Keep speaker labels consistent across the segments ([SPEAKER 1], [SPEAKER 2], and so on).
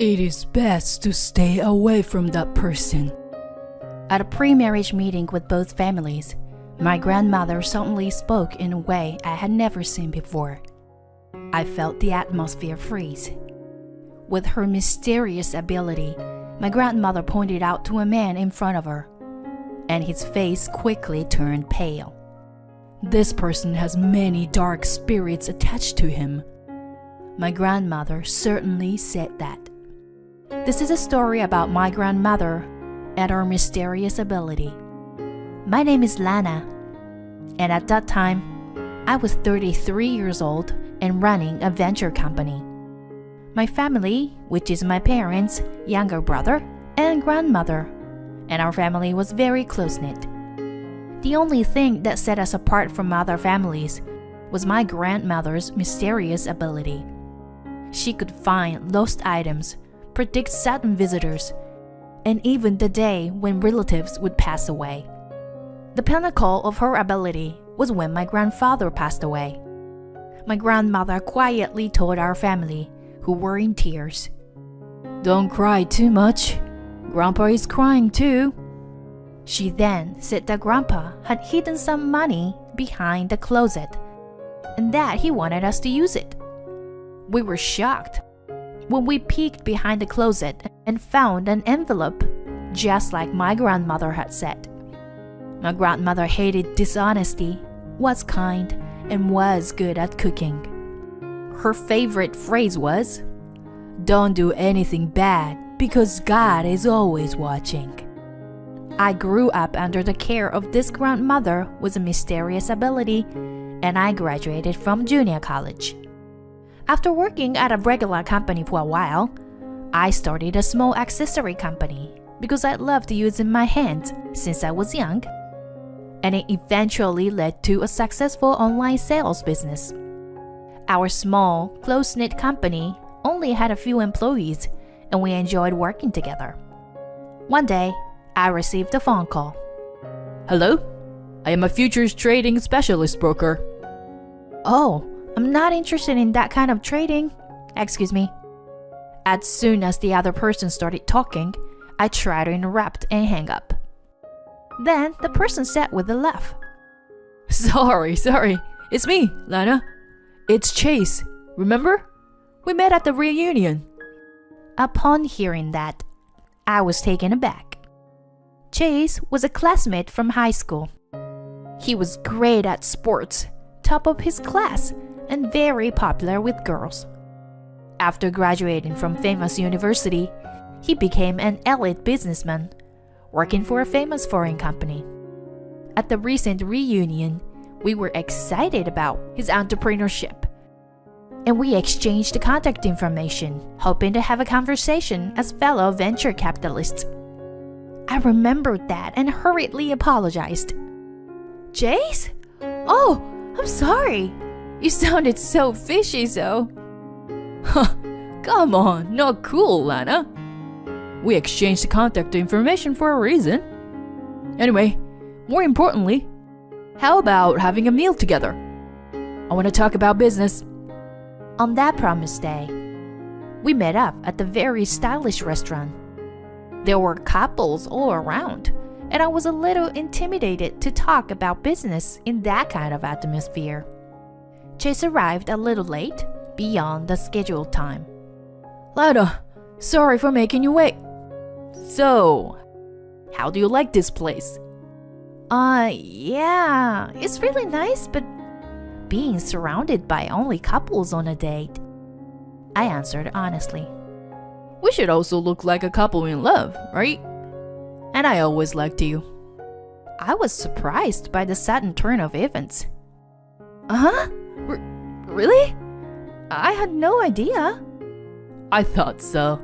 [SPEAKER 1] It is best to stay away from that person.
[SPEAKER 2] At a pre-marriage meeting with both families, my grandmother suddenly spoke in a way I had never seen before. I felt the atmosphere freeze. With her mysterious ability, my grandmother pointed out to a man in front of her, and his face quickly turned pale.
[SPEAKER 1] This person has many dark spirits attached to him.
[SPEAKER 2] My grandmother certainly said that. This is a story about my grandmother and her mysterious ability. My name is Lana, and at that time, I was 33 years old and running a venture company. My family, which is my parents, younger brother, and grandmother, and our family was very close-knit. The only thing that set us apart from other families was my grandmother's mysterious ability. She could find lost items, predict sudden visitors, and even the day when relatives would pass away. The pinnacle of her ability was when my grandfather passed away. My grandmother quietly told our family, who were in tears,
[SPEAKER 1] "Don't cry too much. Grandpa is crying too."
[SPEAKER 2] She then said that Grandpa had hidden some money behind the closet and that he wanted us to use it. We were shocked when we peeked behind the closet and found an envelope, just like my grandmother had said. My grandmother hated dishonesty, was kind, and was good at cooking. Her favorite phrase was, "Don't do anything bad because God is always watching." I grew up under the care of this grandmother with a mysterious ability, and I graduated from junior college. After working at a regular company for a while, I started a small accessory company because I loved using my hands since I was young, and it eventually led to a successful online sales business. Our small, close-knit company only had a few employees, and we enjoyed working together. One day, I received a phone call.
[SPEAKER 1] "Hello? I am a futures trading specialist broker."
[SPEAKER 2] "Oh, I'm not interested in that kind of trading. Excuse me." As soon as the other person started talking, I tried to interrupt and hang up. Then the person said with a laugh,
[SPEAKER 1] Sorry. It's me, Lana. It's Chase. Remember? We met at the reunion."
[SPEAKER 2] Upon hearing that, I was taken aback. Chase was a classmate from high school. He was great at sports, top of his class, and very popular with girls. After graduating from famous university, he became an elite businessman, working for a famous foreign company. At the recent reunion, we were excited about his entrepreneurship, and we exchanged contact information, hoping to have a conversation as fellow venture capitalists. I remembered that and hurriedly apologized. "Chase? Oh, I'm sorry. You sounded so fishy, so."
[SPEAKER 1] Come on, not cool, Lana. We exchanged contact information for a reason. Anyway, more importantly, how about having a meal together? I want to talk about business.
[SPEAKER 2] On that promised day, we met up at the very stylish restaurant. There were couples all around, and I was a little intimidated to talk about business in that kind of atmosphere. Chase arrived a little late, beyond the scheduled time.
[SPEAKER 1] "Lana, sorry for making you wait. So, how do you like this place?"
[SPEAKER 2] Yeah, it's really nice, but being surrounded by only couples on a date." I answered honestly.
[SPEAKER 1] "We should also look like a couple in love, right? And I always liked you."
[SPEAKER 2] I was surprised by the sudden turn of events. Really? I had no idea."
[SPEAKER 1] "I thought so.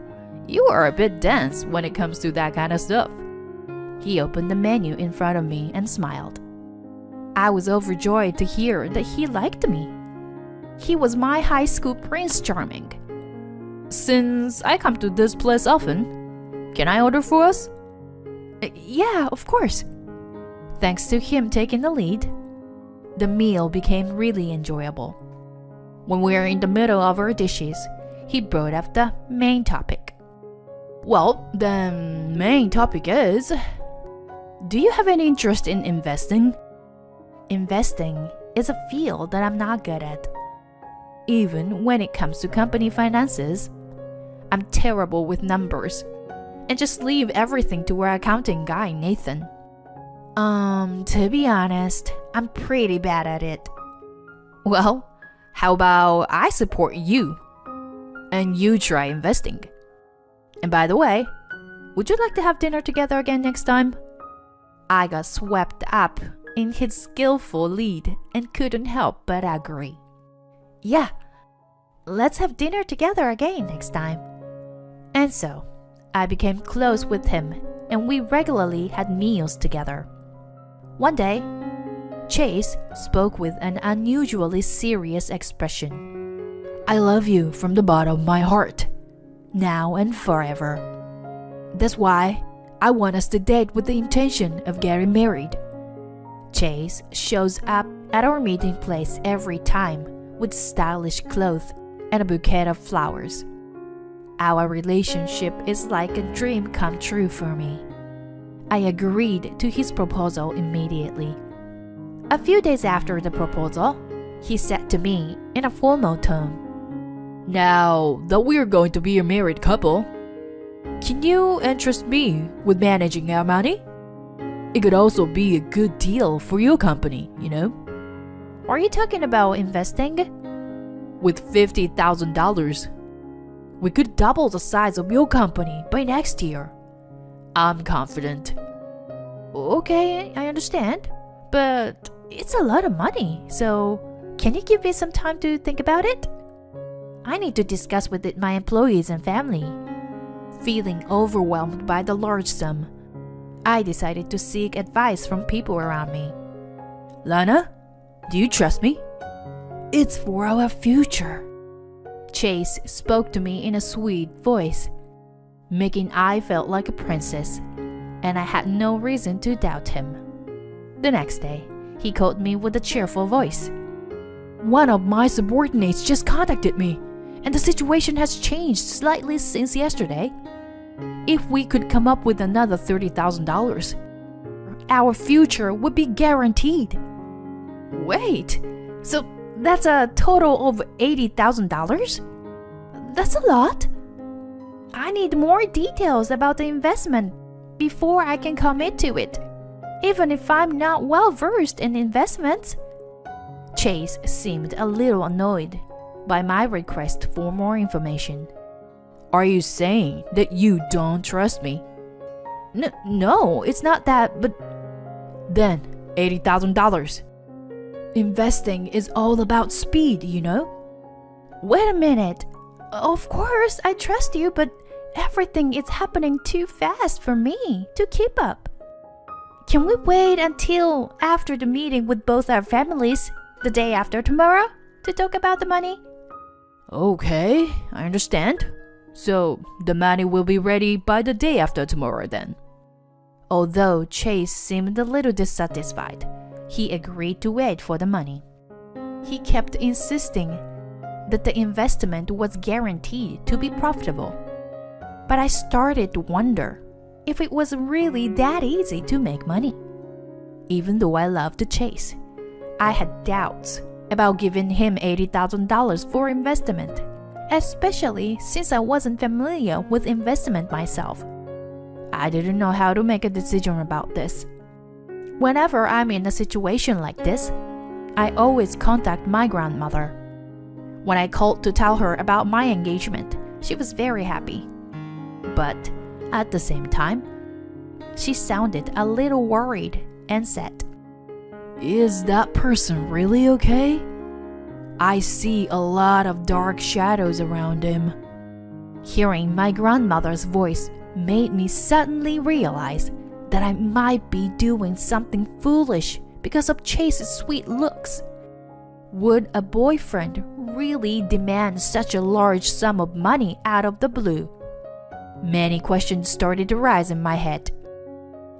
[SPEAKER 1] You are a bit dense when it comes to that kind of stuff."
[SPEAKER 2] He opened the menu in front of me and smiled. I was overjoyed to hear that he liked me. He was my high school Prince Charming.
[SPEAKER 1] "Since I come to this place often, can I order for us?"
[SPEAKER 2] Yeah, of course." Thanks to him taking the lead, the meal became really enjoyable. When we were in the middle of our dishes, he brought up the main topic.
[SPEAKER 1] Well, the main topic is, do you have any interest in investing?
[SPEAKER 2] Investing is a field that I'm not good at. Even when it comes to company finances, I'm terrible with numbers and just leave everything to our accounting guy, Nathan. To be honest, I'm pretty bad at it.
[SPEAKER 1] Well, how about I support you and you try investing? And by the way, would you like to have dinner together again next time?
[SPEAKER 2] I got swept up in his skillful lead and couldn't help but agree. Yeah, let's have dinner together again next time. And so, I became close with him and we regularly had meals together. One day, Chase spoke with an unusually serious expression.
[SPEAKER 1] I love you from the bottom of my heart,
[SPEAKER 2] now and forever.
[SPEAKER 1] That's why I want us to date with the intention of getting married.
[SPEAKER 2] Chase shows up at our meeting place every time with stylish clothes and a bouquet of flowers. Our relationship is like a dream come true for me. I agreed to his proposal immediately. A few days after the proposal, he said to me in a formal tone,
[SPEAKER 1] "Now that we're going to be a married couple, can you entrust me with managing our money? It could also be a good deal for your company, you know?"
[SPEAKER 2] Are you talking about investing?
[SPEAKER 1] With $50,000, we could double the size of your company by next year. I'm confident.
[SPEAKER 2] Okay, I understand. But it's a lot of money, so can you give me some time to think about it? I need to discuss with my employees and family. Feeling overwhelmed by the large sum, I decided to seek advice from people around me.
[SPEAKER 1] "Lana, do you trust me? It's for our future."
[SPEAKER 2] Chase spoke to me in a sweet voice, making I felt like a princess, and I had no reason to doubt him. The next day, he called me with a cheerful voice.
[SPEAKER 1] "One of my subordinates just contacted me, and the situation has changed slightly since yesterday. If we could come up with another $30,000, our future would be guaranteed."
[SPEAKER 2] Wait, so that's a total of $80,000? That's a lot. I need more details about the investment before I can commit to it, even if I'm not well versed in investments. Chase seemed a little annoyed by my request for more information.
[SPEAKER 1] "Are you saying that you don't trust me?"
[SPEAKER 2] No, it's not that, but
[SPEAKER 1] then $80,000.
[SPEAKER 2] Investing is all about speed, you know? Wait a minute. Of course, I trust you, but everything is happening too fast for me to keep up. Can we wait until after the meeting with both our families, the day after tomorrow, to talk about the money?
[SPEAKER 1] Okay, I understand. So the money will be ready by the day after tomorrow then.
[SPEAKER 2] Although Chase seemed a little dissatisfied, he agreed to wait for the money. He kept insisting that the investment was guaranteed to be profitable. But I started to wonder if it was really that easy to make money. Even though I loved Chase, I had doubts about giving him $80,000 for investment, especially since I wasn't familiar with investment myself. I didn't know how to make a decision about this. Whenever I'm in a situation like this, I always contact my grandmother. When I called to tell her about my engagement, she was very happy. But at the same time, she sounded a little worried and said,
[SPEAKER 1] "Is that person really okay? I see a lot of dark shadows around him."
[SPEAKER 2] Hearing my grandmother's voice made me suddenly realize that I might be doing something foolish because of Chase's sweet looks. Would a boyfriend really demand such a large sum of money out of the blue? Many questions started to rise in my head.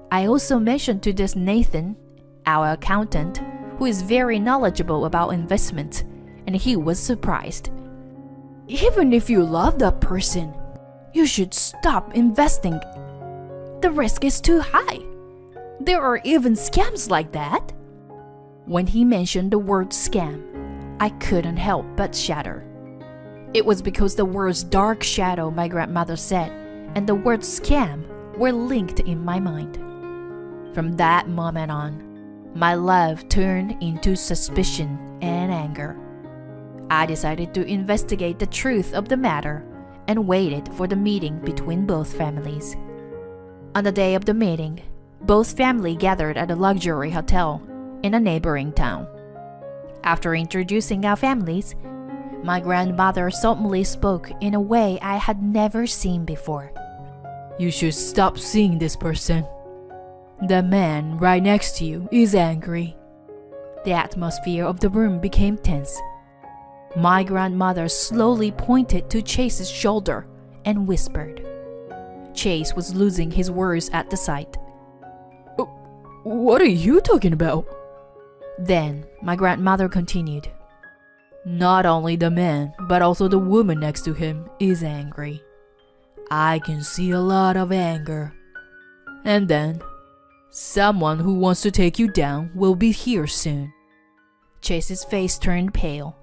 [SPEAKER 2] I also mentioned to this Nathan, our accountant, who is very knowledgeable about investments, and he was surprised.
[SPEAKER 1] "Even if you love that person,
[SPEAKER 2] You should stop investing. The risk is too high. There are even scams like that." When he mentioned the word scam, I couldn't help but shudder. It was because the words dark shadow my grandmother said and the word scam were linked in my mind. From that moment on, my love turned into suspicion and anger. I decided to investigate the truth of the matter and waited for the meeting between both families. On the day of the meeting, both families gathered at a luxury hotel in a neighboring town. After introducing our families, my grandmother solemnly spoke in a way I had never seen before.
[SPEAKER 1] "You should stop seeing this person. The man right next to you is angry."
[SPEAKER 2] The atmosphere of the room became tense. My grandmother slowly pointed to Chase's shoulder and whispered. Chase was losing his words at the sight.
[SPEAKER 1] "What are you talking about?"
[SPEAKER 2] Then my grandmother continued.
[SPEAKER 1] "Not only the man, but also the woman next to him is angry. I can see a lot of anger. And then, someone who wants to take you down will be here soon."
[SPEAKER 2] Chase's face turned pale,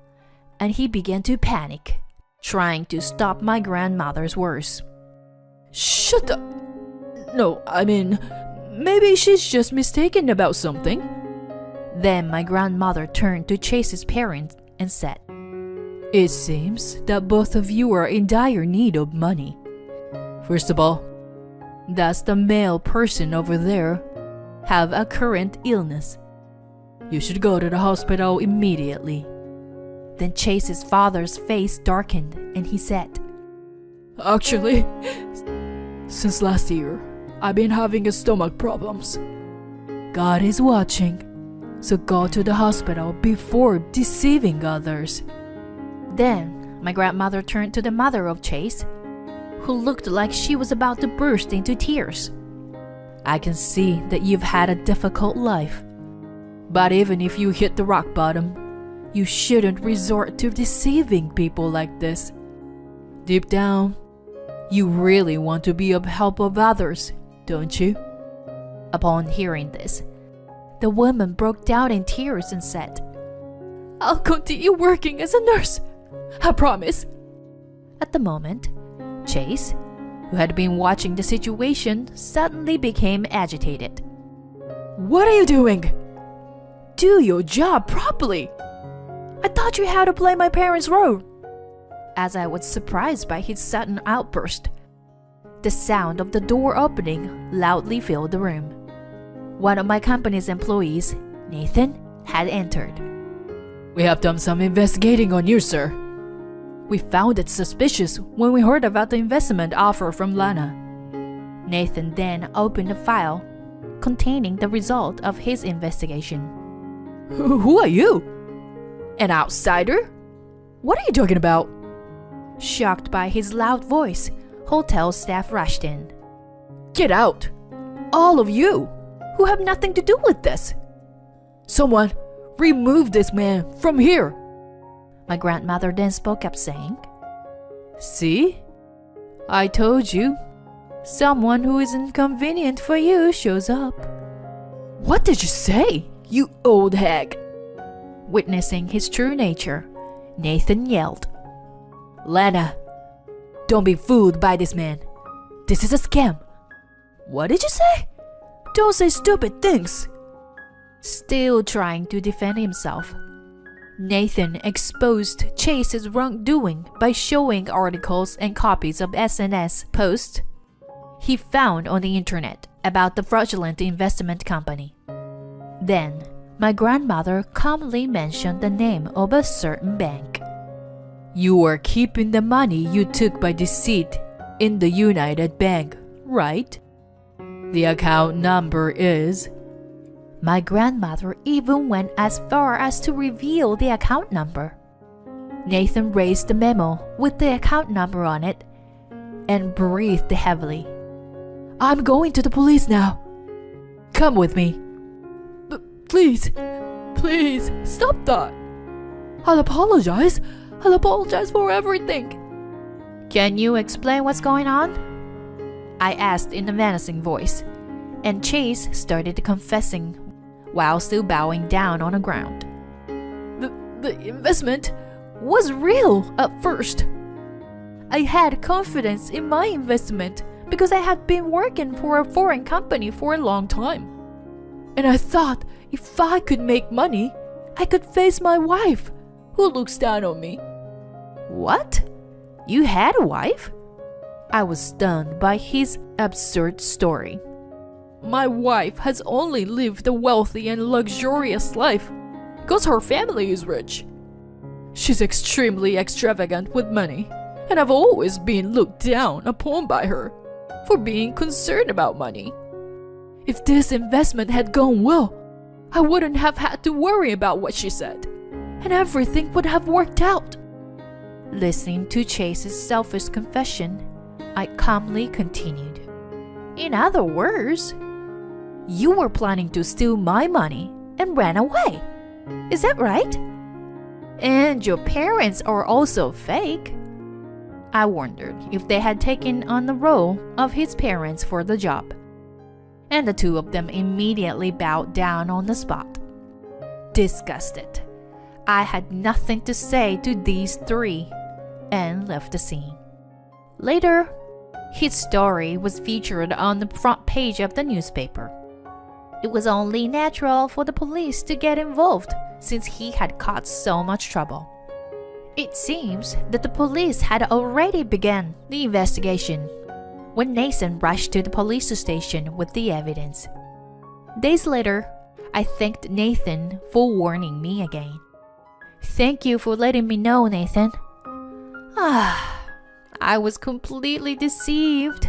[SPEAKER 2] and he began to panic, trying to stop my grandmother's words.
[SPEAKER 1] "Shut up! No, I mean, maybe she's just mistaken about something."
[SPEAKER 2] Then my grandmother turned to Chase's parents and said,
[SPEAKER 1] "It seems that both of you are in dire need of money. First of all, does the male person over there have a current illness? You should go to the hospital immediately."
[SPEAKER 2] Then Chase's father's face darkened and he said,
[SPEAKER 1] "Actually, since last year, I've been having stomach problems. God is watching, so go to the hospital before deceiving others."
[SPEAKER 2] Then my grandmother turned to the mother of Chase, who looked like she was about to burst into tears.
[SPEAKER 1] "I can see that you've had a difficult life. But even if you hit the rock bottom, you shouldn't resort to deceiving people like this. Deep down, you really want to be of help of others, don't you?"
[SPEAKER 2] Upon hearing this, the woman broke down in tears and said,
[SPEAKER 1] "I'll continue working as a nurse. I promise."
[SPEAKER 2] At the moment, Chase, who had been watching the situation, suddenly became agitated.
[SPEAKER 1] "What are you doing? Do your job properly. I thought you had to play my parents' role."
[SPEAKER 2] As I was surprised by his sudden outburst, the sound of the door opening loudly filled the room. One of my company's employees, Nathan, had entered.
[SPEAKER 1] "We have done some investigating on you, sir. We found it suspicious when we heard about the investment offer from Lana."
[SPEAKER 2] Nathan then opened a file containing the result of his investigation.
[SPEAKER 1] "Who are you? An outsider? What are you talking about?"
[SPEAKER 2] Shocked by his loud voice, hotel staff rushed in.
[SPEAKER 1] "Get out! All of you who have nothing to do with this! Someone remove this man from here!"
[SPEAKER 2] My grandmother then spoke up saying,
[SPEAKER 1] "See? I told you. Someone who is inconvenient for you shows up." "What did you say, you old hag?"
[SPEAKER 2] Witnessing his true nature, Nathan yelled,
[SPEAKER 1] "Lana, don't be fooled by this man. This is a scam." "What did you say? Don't say stupid things."
[SPEAKER 2] Still trying to defend himself, Nathan exposed Chase's wrongdoing by showing articles and copies of SNS posts he found on the internet about the fraudulent investment company. Then, my grandmother calmly mentioned the name of a certain bank.
[SPEAKER 1] "You are keeping the money you took by deceit in the United Bank, right? The account number is..."
[SPEAKER 2] My grandmother even went as far as to reveal the account number. Nathan raised the memo with the account number on it and breathed heavily.
[SPEAKER 1] "I'm going to the police now. Come with me." Please stop that. I'll apologize for everything."
[SPEAKER 2] Can you explain what's going on? I asked in a menacing voice, and Chase started confessing while still bowing down on the ground.
[SPEAKER 1] The investment was real at first. I had confidence in my investment because I had been working for a foreign company for a long time. And I thought if I could make money, I could face my wife, who looks down on me.
[SPEAKER 2] What? You had a wife? I was stunned by his absurd story.
[SPEAKER 1] My wife has only lived a wealthy and luxurious life because her family is rich. She's extremely extravagant with money, and I've always been looked down upon by her for being concerned about money. If this investment had gone well, I wouldn't have had to worry about what she said, and everything would have worked out.
[SPEAKER 2] Listening to Chase's selfish confession, I calmly continued. In other words, you were planning to steal my money and ran away. Is that right? And your parents are also fake. I wondered if they had taken on the role of his parents for the job. And the two of them immediately bowed down on the spot. Disgusted, I had nothing to say to these three and left the scene. Later, his story was featured on the front page of the newspaper. It was only natural for the police to get involved since he had caused so much trouble. It seems that the police had already begun the investigation when Nathan rushed to the police station with the evidence. Days later, I thanked Nathan for warning me again. Thank you for letting me know, Nathan. I was completely deceived.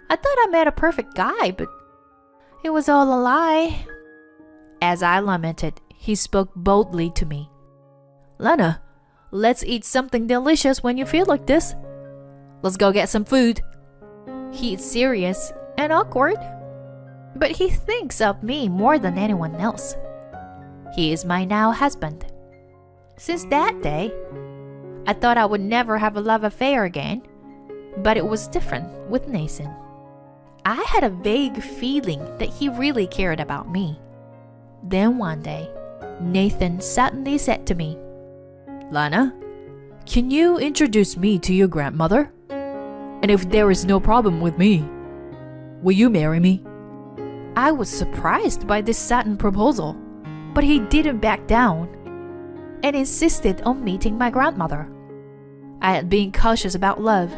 [SPEAKER 2] I thought I met a perfect guy, but it was all a lie. As I lamented, he spoke boldly to me.
[SPEAKER 1] Lana, let's eat something delicious when you feel like this. Let's go get some food.
[SPEAKER 2] He's serious and awkward, but he thinks of me more than anyone else. He is my now husband. Since that day, I thought I would never have a love affair again, but it was different with Nathan. I had a vague feeling that he really cared about me. Then one day, Nathan suddenly said to me,
[SPEAKER 1] Lana, can you introduce me to your grandmother? And if there is no problem with me, will you marry me?
[SPEAKER 2] I was surprised by this sudden proposal, but he didn't back down and insisted on meeting my grandmother. I had been cautious about love,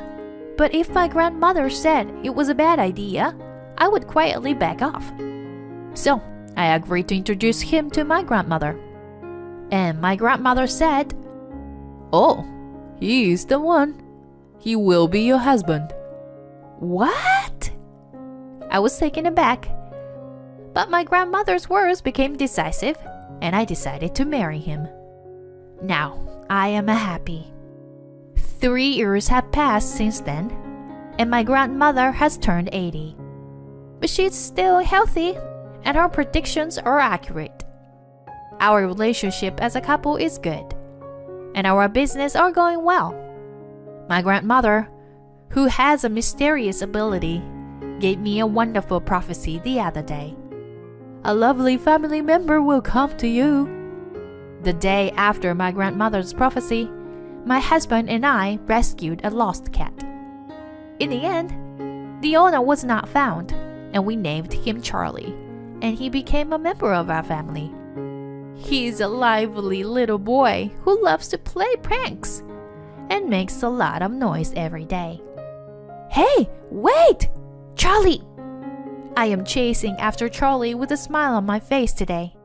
[SPEAKER 2] but if my grandmother said it was a bad idea, I would quietly back off. So I agreed to introduce him to my grandmother. And my grandmother said,
[SPEAKER 1] Oh, he is the one. He will be your husband.
[SPEAKER 2] What? I was taken aback, but my grandmother's words became decisive, and I decided to marry him. Now, I am happy. 3 years have passed since then, and my grandmother has turned 80. But she's still healthy, and her predictions are accurate. Our relationship as a couple is good, and our business are going well. My grandmother, who has a mysterious ability, gave me a wonderful prophecy the other day. A lovely family member will come to you. The day after my grandmother's prophecy, my husband and I rescued a lost cat. In the end, the owner was not found, and we named him Charlie, and he became a member of our family. He is a lively little boy who loves to play pranks and makes a lot of noise every day. Hey, wait! Charlie! I am chasing after Charlie with a smile on my face today.